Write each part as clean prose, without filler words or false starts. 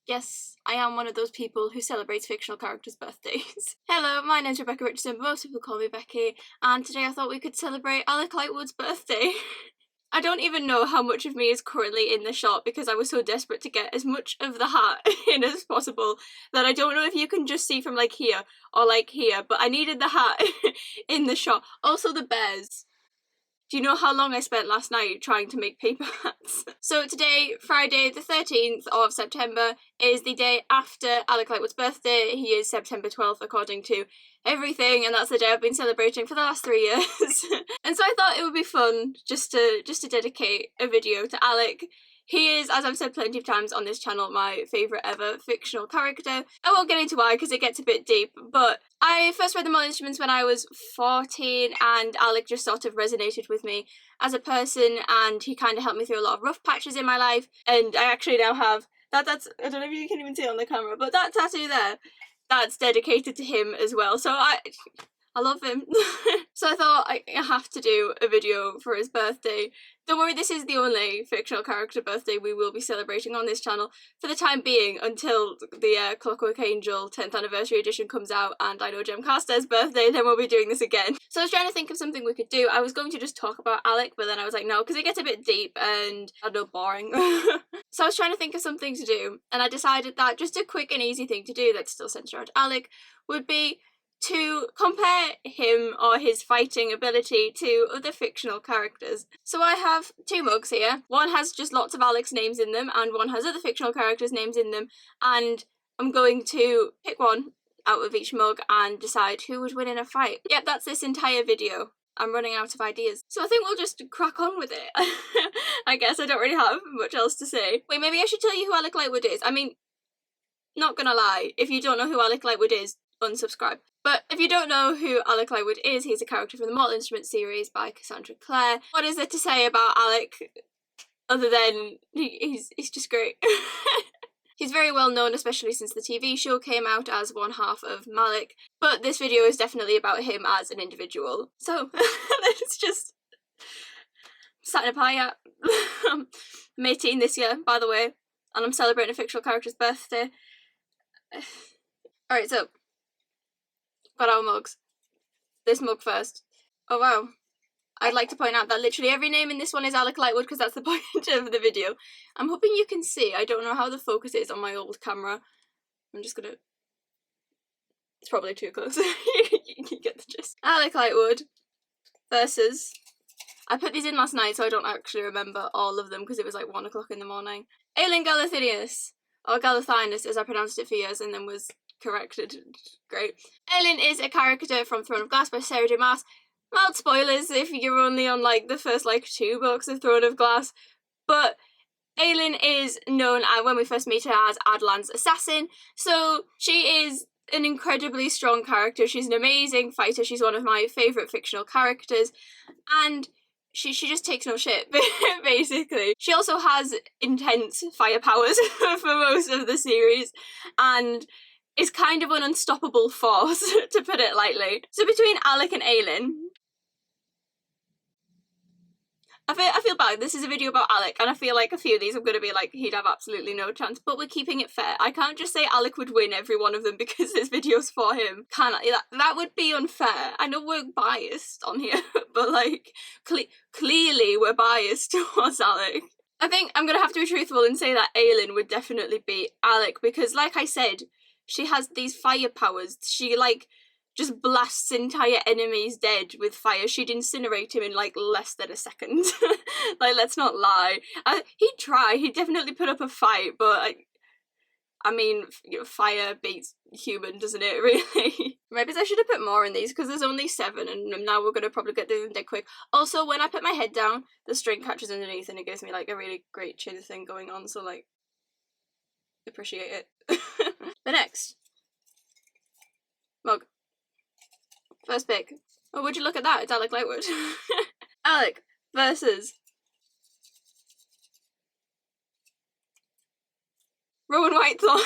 Yes, I am one of those people who celebrates fictional characters' birthdays. Hello, my name's Rebecca Richardson, but most people call me Becky, and today I thought we could celebrate Alec Lightwood's birthday. I don't even know how much of me is currently in the shot because I was so desperate to get as much of the hat in as possible that I don't know if you can just see from like here or like here, but I needed the hat in the shot. Also the bears. Do you know how long I spent last night trying to make paper hats? So today, Friday the 13th of September, is the day after Alec Lightwood's birthday. He is September 12th according to everything, and that's the day I've been celebrating for the last 3 years. And so I thought it would be fun just to dedicate a video to Alec. He is, as I've said plenty of times on this channel, my favourite ever fictional character. I won't get into why because it gets a bit deep, but I first read The Mortal Instruments when I was 14 and Alec just sort of resonated with me as a person, and he kind of helped me through a lot of rough patches in my life, and I actually now have, that's, I don't know if you can even see it on the camera, but that tattoo there, that's dedicated to him as well, so I love him. So I thought I have to do a video for his birthday. Don't worry, this is the only fictional character birthday we will be celebrating on this channel for the time being until the Clockwork Angel 10th anniversary edition comes out and I know Jem Carstairs' birthday, then we'll be doing this again. So I was trying to think of something we could do. I was going to just talk about Alec, but then I was like, no, because it gets a bit deep and I don't know, boring. So I was trying to think of something to do, and I decided that just a quick and easy thing to do that's still centered around Alec would be to compare him or his fighting ability to other fictional characters. So I have 2 mugs here. One has just lots of Alec's names in them and one has other fictional characters' names in them, and I'm going to pick one out of each mug and decide who would win in a fight. Yep, that's this entire video. I'm running out of ideas. So I think we'll just crack on with it. I guess I don't really have much else to say. Wait, maybe I should tell you who Alec Lightwood is. I mean, not gonna lie, if you don't know who Alec Lightwood is, unsubscribe. But if you don't know who Alec Lightwood is, he's a character from the Mortal Instruments series by Cassandra Clare. What is there to say about Alec other than he's just great? He's very well known, especially since the TV show came out, as one half of Malik, but this video is definitely about him as an individual. So let's just sat in a pie hat. I'm 18 this year, by the way, and I'm celebrating a fictional character's birthday. Alright, so got our mugs. This mug first. Oh wow. I'd like to point out that literally every name in this one is Alec Lightwood because that's the point of the video. I'm hoping you can see. I don't know how the focus is on my old camera. I'm just gonna... It's probably too close. You get the gist. Alec Lightwood versus... I put these in last night so I don't actually remember all of them because it was like 1 o'clock in the morning. Aelin Galathynius, or Galathynius as I pronounced it for years and then was corrected. Great. Aelin is a character from Throne of Glass by Sarah J. Maas. Mild spoilers if you're only on like the first like 2 books of Throne of Glass, but Aelin is known when we first meet her as Adlan's assassin, so she is an incredibly strong character. She's an amazing fighter. She's one of my favourite fictional characters, and she just takes no shit, basically. She also has intense fire powers for most of the series, and is kind of an unstoppable force, to put it lightly. So between Alec and Aelin, I feel bad. This is a video about Alec, and I feel like a few of these I'm going to be like, he'd have absolutely no chance, but we're keeping it fair. I can't just say Alec would win every one of them because this video's for him. Can I? That would be unfair. I know we're biased on here, but like, clearly we're biased towards Alec. I think I'm going to have to be truthful and say that Aelin would definitely beat Alec because, like I said, she has these fire powers. She, like, just blasts entire enemies dead with fire. She'd incinerate him in, like, less than a second. Like, let's not lie. He'd try. He'd definitely put up a fight, but, I mean, fire beats human, doesn't it, really? Maybe I should have put more in these, because there's only 7, and now we're going to probably get through them dead quick. Also, when I put my head down, the string catches underneath, and it gives me, like, a really great chin thing going on, so, like, appreciate it. The next mug. First pick. Oh, would you look at that? It's Alec Lightwood. Alec versus Rowan Whitethorn.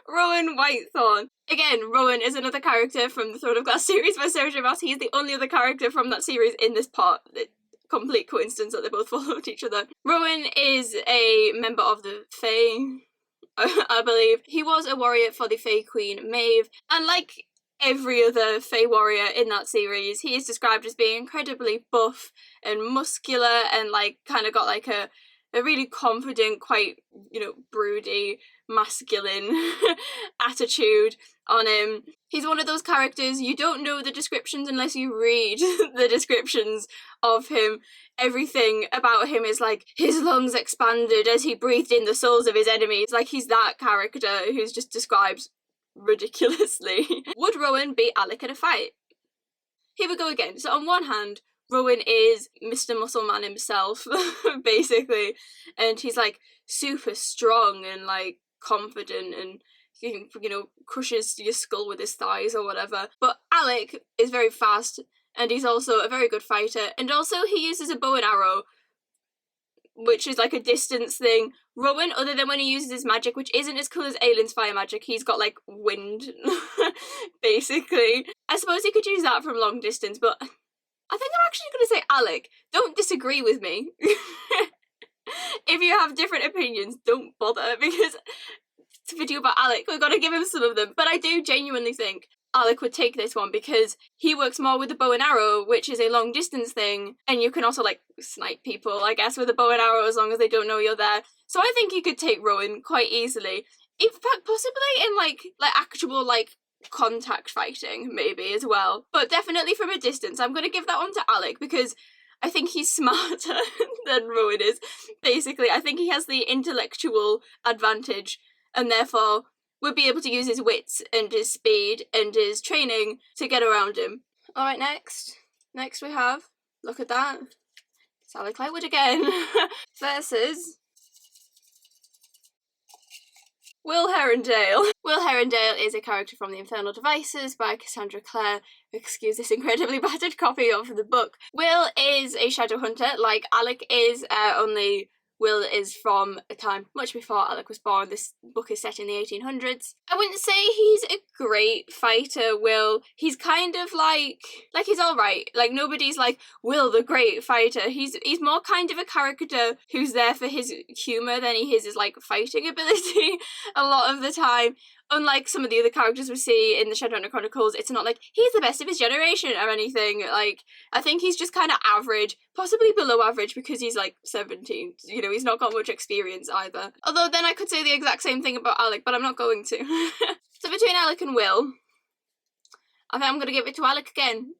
Rowan Whitethorn. Again, Rowan is another character from the Throne of Glass series by Sarah J. Maas. He's the only other character from that series in this part. Complete coincidence that they both followed each other. Rowan is a member of the Fae. I believe. He was a warrior for the Fae Queen Maeve, and like every other Fae warrior in that series, he is described as being incredibly buff and muscular and like kind of got like a really confident, quite, you know, broody, masculine attitude on him. He's one of those characters you don't know the descriptions unless you read the descriptions of him. Everything about him is like his lungs expanded as he breathed in the souls of his enemies. Like he's that character who's just described ridiculously. Would Rowan beat Alec in a fight? Here we go again. So on one hand, Rowan is Mr. Muscle Man himself, basically, and he's like super strong and like confident and, you know, crushes your skull with his thighs or whatever. But Alec is very fast and he's also a very good fighter, and also he uses a bow and arrow, which is like a distance thing. Rowan, other than when he uses his magic, which isn't as cool as Aylin's fire magic, he's got like wind, basically. I suppose he could use that from long distance, but I think I'm actually going to say Alec. Don't disagree with me. If you have different opinions, don't bother, because it's a video about Alec. We've got to give him some of them. But I do genuinely think Alec would take this one because he works more with the bow and arrow, which is a long distance thing, and you can also like snipe people, I guess, with a bow and arrow as long as they don't know you're there. So I think you could take Rowan quite easily. In fact, possibly in like actual like contact fighting maybe as well, but definitely from a distance. I'm going to give that one to Alec because I think he's smarter than Rowan is. Basically, I think he has the intellectual advantage and therefore would be able to use his wits and his speed and his training to get around him. Alright, next we have, look at that, it's Alec Lightwood again, versus Will Herondale. Will Herondale is a character from The Infernal Devices by Cassandra Clare. Excuse this incredibly battered copy of the book. Will is a shadow hunter, like Alec is, only Will is from a time much before Alec was born. This book is set in the 1800s. I wouldn't say he's a great fighter, Will. He's kind of like he's alright. Like, nobody's like, Will the great fighter. He's more kind of a character who's there for his humour than he is his, like, fighting ability a lot of the time. Unlike some of the other characters we see in the Shadowrunner Chronicles, it's not like he's the best of his generation or anything. Like, I think he's just kind of average, possibly below average because he's like 17. You know, he's not got much experience either. Although then I could say the exact same thing about Alec, but I'm not going to. So between Alec and Will, I think I'm going to give it to Alec again.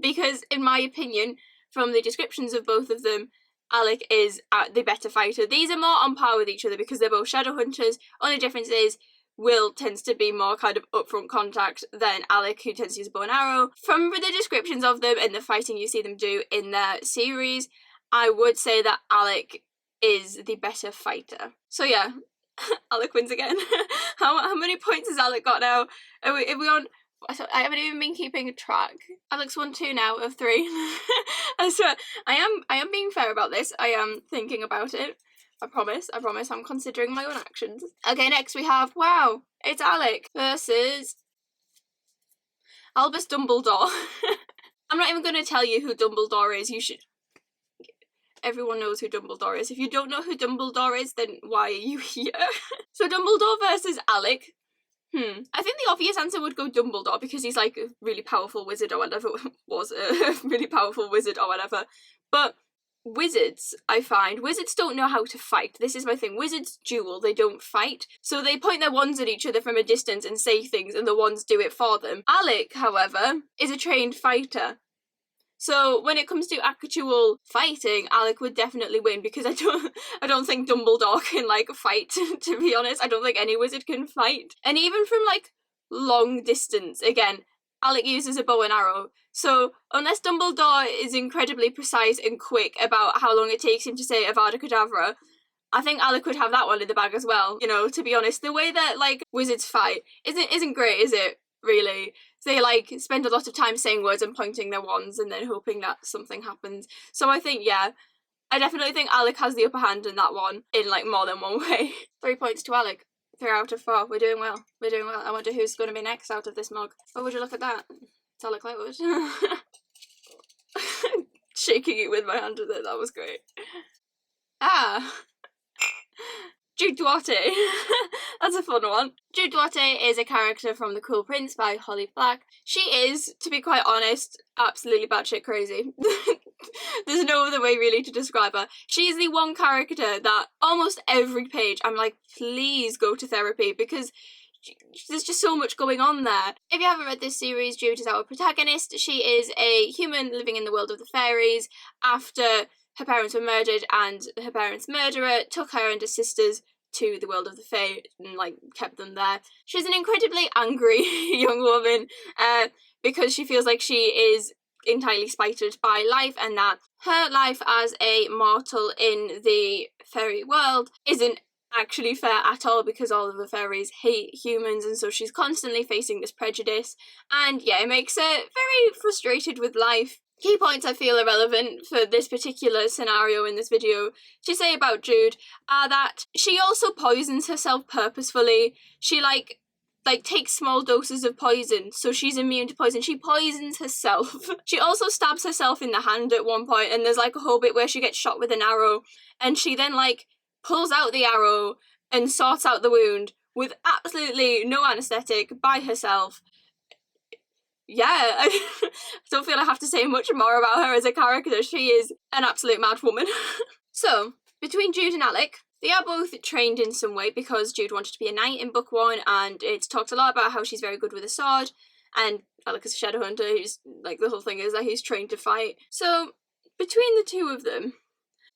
Because in my opinion, from the descriptions of both of them, Alec is the better fighter. These are more on par with each other because they're both shadow hunters. Only difference is Will tends to be more kind of upfront contact than Alec, who tends to use a bow and arrow. From the descriptions of them and the fighting you see them do in their series, I would say that Alec is the better fighter. So yeah, Alec wins again. How many points has Alec got now? Are we on? I haven't even been keeping track. Alec's won 2 now of 3. I swear, I am being fair about this. I am thinking about it. I promise I'm considering my own actions. Okay, next we have, wow, it's Alec versus Albus Dumbledore. I'm not even going to tell you who Dumbledore is. You should... Everyone knows who Dumbledore is. If you don't know who Dumbledore is, then why are you here? So Dumbledore versus Alec. I think the obvious answer would go Dumbledore because he's like a really powerful wizard or whatever, was a really powerful wizard or whatever. But wizards, I find, wizards don't know how to fight. This is my thing. Wizards duel, they don't fight. So they point their wands at each other from a distance and say things and the wands do it for them. Alec, however, is a trained fighter. So when it comes to actual fighting, Alec would definitely win because I don't think Dumbledore can like fight, to be honest. I don't think any wizard can fight. And even from like long distance, again, Alec uses a bow and arrow. So unless Dumbledore is incredibly precise and quick about how long it takes him to say Avada Kedavra, I think Alec would have that one in the bag as well. You know, to be honest, the way that like wizards fight isn't great, is it? Really? They like spend a lot of time saying words and pointing their wands and then hoping that something happens. So I think, yeah, I definitely think Alec has the upper hand in that one in like more than one way. 3 points to Alec. 3 out of 4. We're doing well. We're doing well. I wonder who's going to be next out of this mug. Oh, would you look at that? It's Alec Lightwood. Shaking it with my hand with it. That was great. Jude Duarte. That's a fun one. Jude Duarte is a character from The Cruel Prince by Holly Black. She is, to be quite honest, absolutely batshit crazy. There's no other way really to describe her. She is the one character that almost every page I'm like, please go to therapy, because there's just so much going on there. If you haven't read this series, Jude is our protagonist. She is a human living in the world of the fairies after her parents were murdered, and her parents' murderer took her and her sisters to the world of the Fae and like kept them there. She's an incredibly angry young woman because she feels like she is entirely spited by life, and that her life as a mortal in the fairy world isn't actually fair at all, because all of the fairies hate humans, and so she's constantly facing this prejudice, and yeah, it makes her very frustrated with life. Key points I feel are relevant for this particular scenario in this video to say about Jude are that she also poisons herself purposefully. She like takes small doses of poison, so she's immune to poison. She poisons herself. She also stabs herself in the hand at one point, and there's like a whole bit where she gets shot with an arrow, and she then like pulls out the arrow and sorts out the wound with absolutely no anesthetic by herself. Yeah, I don't feel I have to say much more about her as a character. She is an absolute mad woman. So, between Jude and Alec, they are both trained in some way, because Jude wanted to be a knight in book 1, and it's talked a lot about how she's very good with a sword, and Alec is a shadow hunter. He's like, the whole thing is that he's trained to fight. So, between the two of them,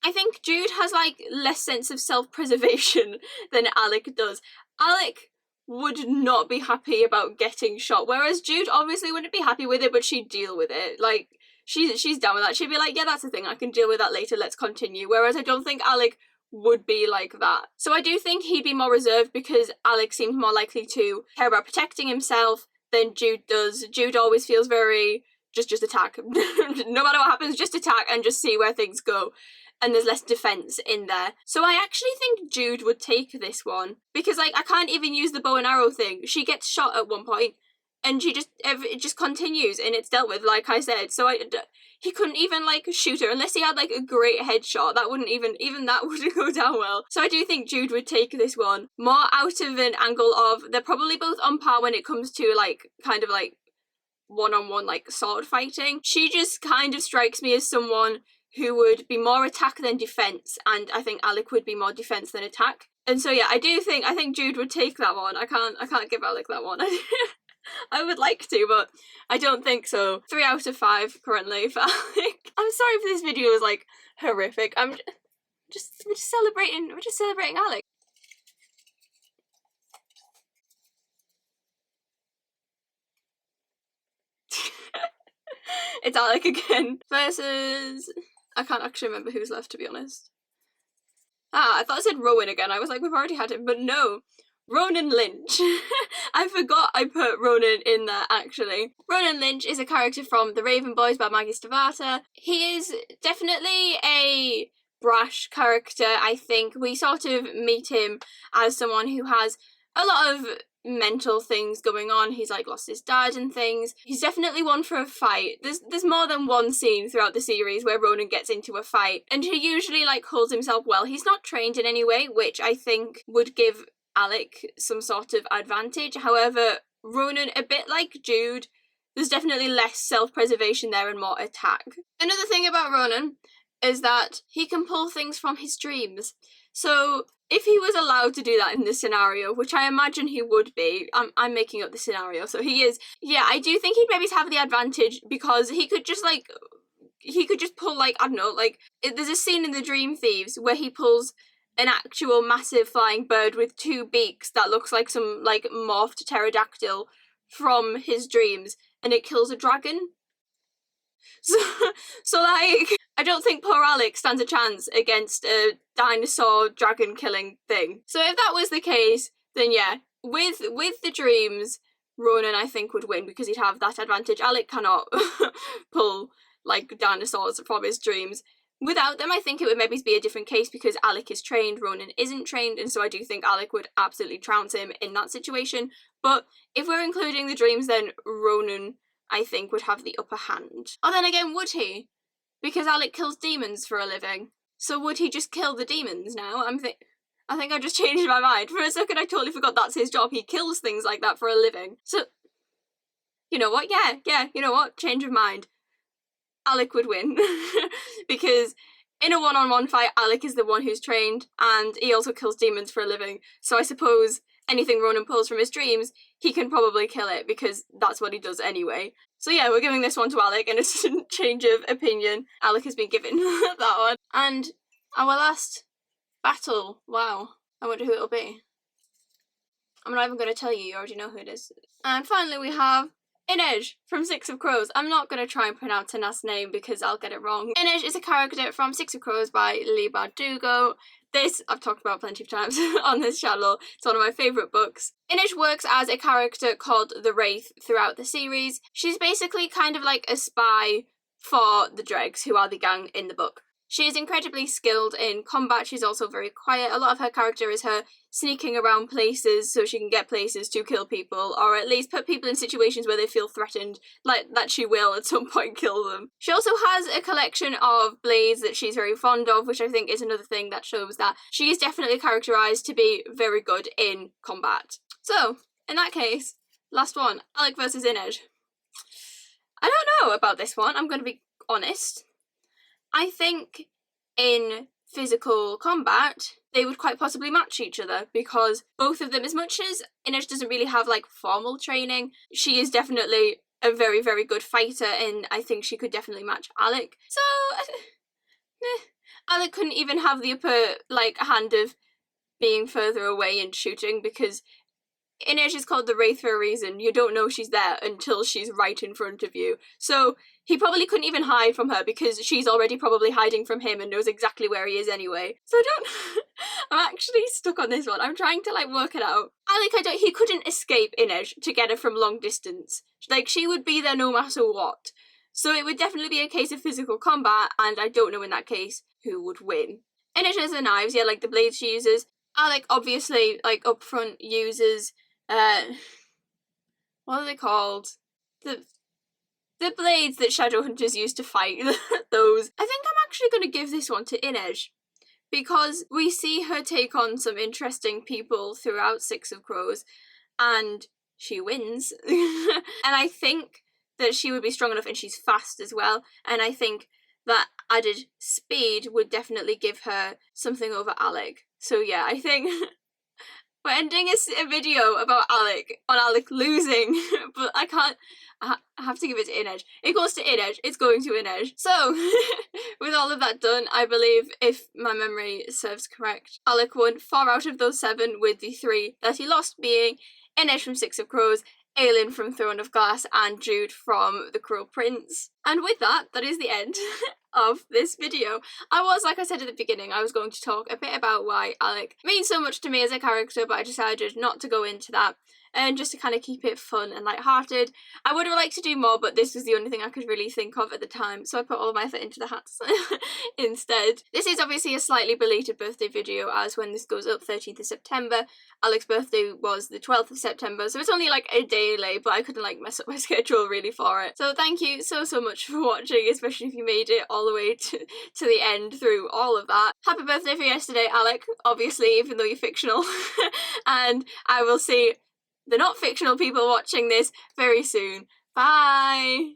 I think Jude has like less sense of self-preservation than Alec does. Alec would not be happy about getting shot, whereas Jude obviously wouldn't be happy with it, but she'd deal with it. Like, she's down with that. She'd be like, yeah, that's a thing, I can deal with that later, let's continue. Whereas I don't think Alec would be like that. So I do think he'd be more reserved, because Alec seems more likely to care about protecting himself than Jude does. Jude always feels very, just attack. No matter what happens, just attack and just see where things go. And there's less defense in there. So I actually think Jude would take this one, because like, I can't even use the bow and arrow thing. She gets shot at one point, and it just continues, and it's dealt with, like I said. So he couldn't even like shoot her unless he had like a great headshot. That wouldn't even that wouldn't go down well. So I do think Jude would take this one more out of an angle of they're probably both on par when it comes to like kind of like one-on-one like sword fighting. She just kind of strikes me as someone who would be more attack than defense, and I think Alec would be more defense than attack. And so yeah, I think Jude would take that one. I can't give Alec that one. I would like to, but I don't think so. 3 out of 5 currently for Alec. I'm sorry if this video is like horrific. We're just celebrating Alec. It's Alec again versus, I can't actually remember who's left, to be honest. I thought I said Rowan again. I was like, we've already had him, but no. Ronan Lynch. I forgot I put Ronan in there, actually. Ronan Lynch is a character from The Raven Boys by Maggie Stavata. He is definitely a brash character, I think. We sort of meet him as someone who has a lot of mental things going on. He's like lost his dad and things. He's definitely one for a fight. There's more than one scene throughout the series where Ronan gets into a fight, and he usually like holds himself well. He's not trained in any way, which I think would give Alec some sort of advantage. However, Ronan, a bit like Jude, there's definitely less self-preservation there and more attack. Another thing about Ronan is that he can pull things from his dreams. So if he was allowed to do that in this scenario, which I imagine he would be, I'm making up the scenario, so he is, yeah, I do think he'd maybe have the advantage, because he could just pull like, I don't know, like, there's a scene in The Dream Thieves where he pulls an actual massive flying bird with 2 beaks that looks like some like morphed pterodactyl from his dreams, and it kills a dragon. So like, I don't think poor Alec stands a chance against a dinosaur dragon killing thing. So if that was the case, then yeah, with the dreams, Ronan I think would win, because he'd have that advantage. Alec cannot pull like dinosaurs from his dreams. Without them, I think it would maybe be a different case, because Alec is trained, Ronan isn't trained, and so I do think Alec would absolutely trounce him in that situation. But if we're including the dreams, then Ronan, I think, would have the upper hand. Oh, then again, would he? Because Alec kills demons for a living. So would he just kill the demons now? I'm I think I just changed my mind. For a second I totally forgot that's his job. He kills things like that for a living. So, you know what? Yeah, you know what? Change of mind. Alec would win. Because in a one-on-one fight, Alec is the one who's trained, and he also kills demons for a living. So I suppose anything Ronan pulls from his dreams, he can probably kill it, because that's what he does anyway. So yeah, we're giving this one to Alec, and it's a change of opinion. Alec has been given that one. And our last battle, wow, I wonder who it'll be. I'm not even going to tell you, you already know who it is. And finally we have Inish from Six of Crows. I'm not going to try and pronounce her last name because I'll get it wrong. Inish is a character from Six of Crows by Leigh Bardugo. This I've talked about plenty of times on this channel. It's one of my favourite books. Inish works as a character called the Wraith throughout the series. She's basically kind of like a spy for the Dregs, who are the gang in the book. She is incredibly skilled in combat. She's also very quiet. A lot of her character is her sneaking around places so she can get places to kill people, or at least put people in situations where they feel threatened, like that she will at some point kill them. She also has a collection of blades that she's very fond of, which I think is another thing that shows that she is definitely characterised to be very good in combat. So, in that case, last one, Alec versus Inish. I don't know about this one, I'm going to be honest. I think in physical combat, they would quite possibly match each other, because both of them, as much as Inish doesn't really have like formal training, she is definitely a very, very good fighter, and I think she could definitely match Alec. So, Alec couldn't even have the upper like hand of being further away and shooting, because Inish is called the Wraith for a reason. You don't know she's there until she's right in front of you. So he probably couldn't even hide from her, because she's already probably hiding from him and knows exactly where he is anyway. So I'm actually stuck on this one. I'm trying to like work it out. Alec, he couldn't escape Inish to get her from long distance. Like, she would be there no matter what. So it would definitely be a case of physical combat, and I don't know in that case who would win. Inish has the knives, yeah, like the blades she uses. Alec obviously, like, up front uses what are they called? The blades that Shadowhunters use to fight. Those. I think I'm actually going to give this one to Inish, because we see her take on some interesting people throughout Six of Crows, and she wins. And I think that she would be strong enough, and she's fast as well, and I think that added speed would definitely give her something over Alec. So yeah, I think we're ending a video about Alec, on Alec losing, but I can't, I have to give it to Inish. It goes to Inish, it's going to Inish. So, with all of that done, I believe, if my memory serves correct, Alec won 4 out of those 7, with the 3 that he lost being Inish from Six of Crows, Aelin from Throne of Glass, and Jude from The Cruel Prince. And with that, that is the end of this video. Like I said at the beginning, I was going to talk a bit about why Alec means so much to me as a character, but I decided not to go into that, and just to kind of keep it fun and light-hearted. I would have liked to do more, but this was the only thing I could really think of at the time, so I put all of my effort into the hats instead. This is obviously a slightly belated birthday video, as when this goes up, 13th of September, Alec's birthday was the 12th of September, so it's only like a day late, but I couldn't like mess up my schedule really for it. So thank you so much for watching, especially if you made it all the way to the end through all of that. Happy birthday for yesterday, Alec, obviously, even though you're fictional. And I will see the not fictional people watching this very soon. Bye!